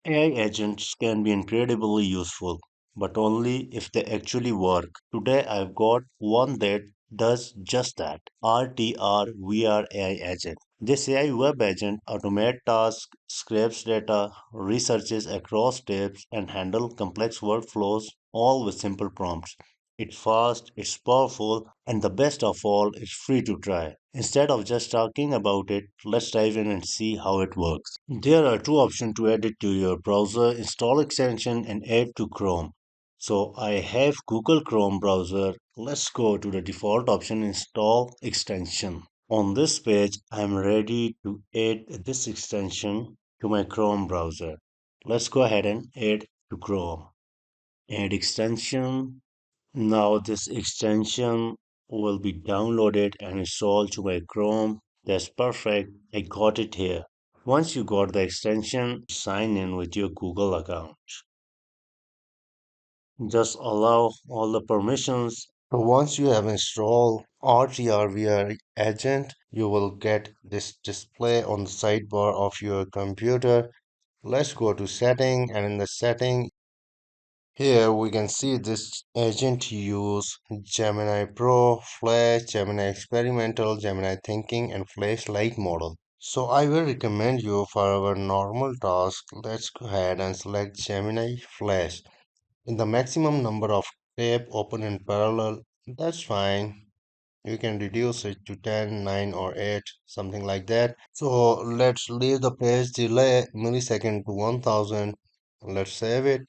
AI agents can be incredibly useful, but only if they actually work. Today I've got one that does just that. RTRVR AI Agent. This AI web agent automates tasks, scrapes data, researches across tabs, and handles complex workflows all with simple prompts. It's fast, it's powerful, and the best of all, it's free to try. Instead of just talking about it, let's dive in and see how it works. There are two options to add it to your browser: install extension and add to Chrome. So I have Google Chrome browser. Let's go to the default option, install extension. On this page, I'm ready to add this extension to my Chrome browser. Let's go ahead and add to Chrome. Add extension. Now this extension will be downloaded and installed to my Chrome. That's perfect. I got it here. Once you got the extension, sign in with your Google account. Just allow all the permissions. So once you have installed RTRVR Agent, you will get this display on the sidebar of your computer. Let's go to setting, and in the setting here we can see this agent use Gemini Pro, Flash, Gemini Experimental, Gemini Thinking, and Flash Lite model. So I will recommend you for our normal task. Let's go ahead and select Gemini Flash. In the maximum number of tab open in parallel, that's fine. You can reduce it to 10, 9, or 8, something like that. So let's leave the page delay millisecond to 1000. Let's save it.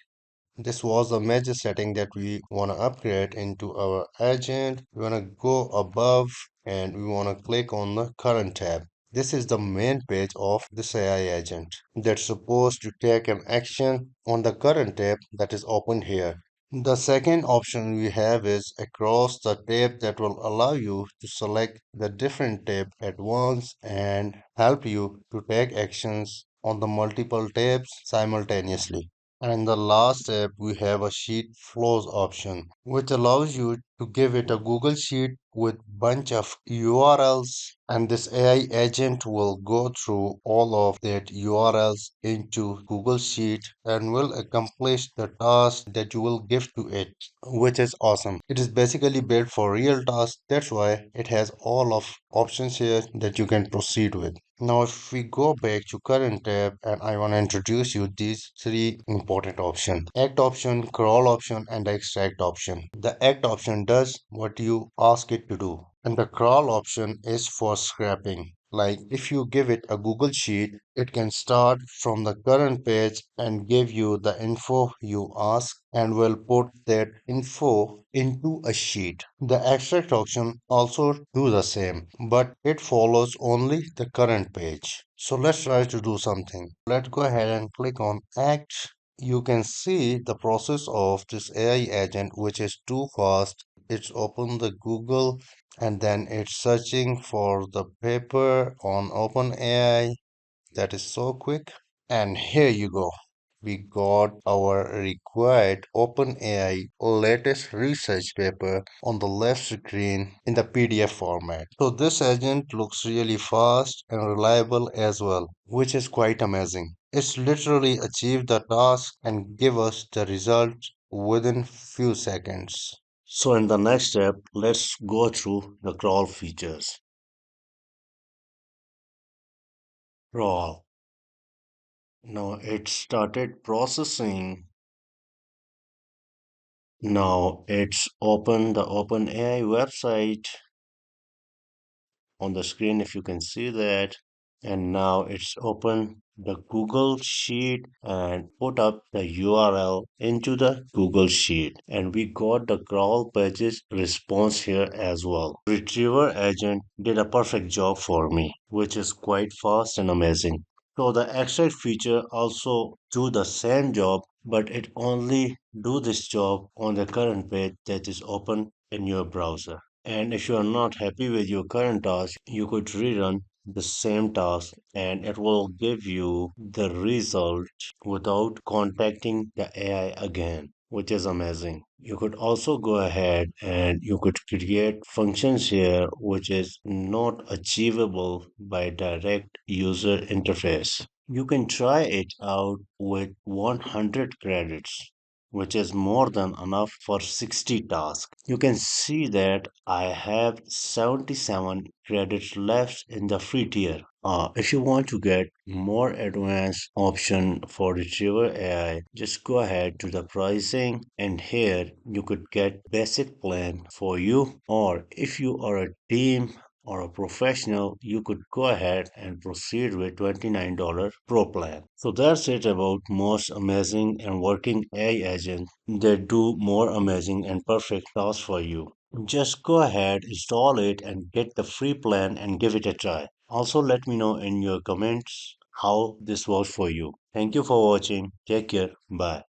This was a major setting that we want to upgrade into our agent. We want to go above and we want to click on the current tab. This is the main page of this AI agent that's supposed to take an action on the current tab that is opened here. The second option we have is across the tab that will allow you to select the different tab at once and help you to take actions on the multiple tabs simultaneously. And in the last step, we have a sheet flows option, which allows you to give it a Google Sheet with bunch of URLs, and this AI agent will go through all of that URLs into Google Sheet and will accomplish the task that you will give to it, which is awesome. It is basically built for real tasks. That's why it has all of options here that you can proceed with. Now, if we go back to current tab, and I want to introduce you these three important options: act option, crawl option, and the extract option. The act option does what you ask it to do, and the crawl option is for scrapping. Like if you give it a Google Sheet, it can start from the current page and give you the info you ask and will put that info into a sheet. The extract option also do the same, but it follows only the current page. So let's try to do something. Let's go ahead and click on Act. You can see the process of this AI agent, which is too fast. It's open the Google and then it's searching for the paper on OpenAI. That is so quick. And here you go. We got our required OpenAI latest research paper on the left screen in the PDF format. So this agent looks really fast and reliable as well, which is quite amazing. It's literally achieved the task and give us the result within few seconds. So in the next step, let's go through the crawl features. Crawl. Now it started processing. Now it's open the OpenAI website on the screen, if you can see that. And now it's open the Google Sheet and put up the URL into the Google Sheet. And we got the crawl pages response here as well. Retriever agent did a perfect job for me, which is quite fast and amazing. So the extract feature also do the same job, but it only do this job on the current page that is open in your browser. And if you are not happy with your current task, you could rerun the same task and it will give you the result without contacting the AI again, which is amazing. You could also go ahead and you could create functions here which is not achievable by direct user interface. You can try it out with 100 credits, which is more than enough for 60 tasks. You can see that I have 77 credits left in the free tier. If you want to get more advanced option for Retriever AI, just go ahead to the pricing and here you could get basic plan for you, or if you are a team or a professional, you could go ahead and proceed with $29 Pro plan. So that's it about most amazing and working AI agents that do more amazing and perfect tasks for you. Just go ahead, install it, and get the free plan and give it a try. Also, let me know in your comments how this was for you. Thank you for watching. Take care. Bye.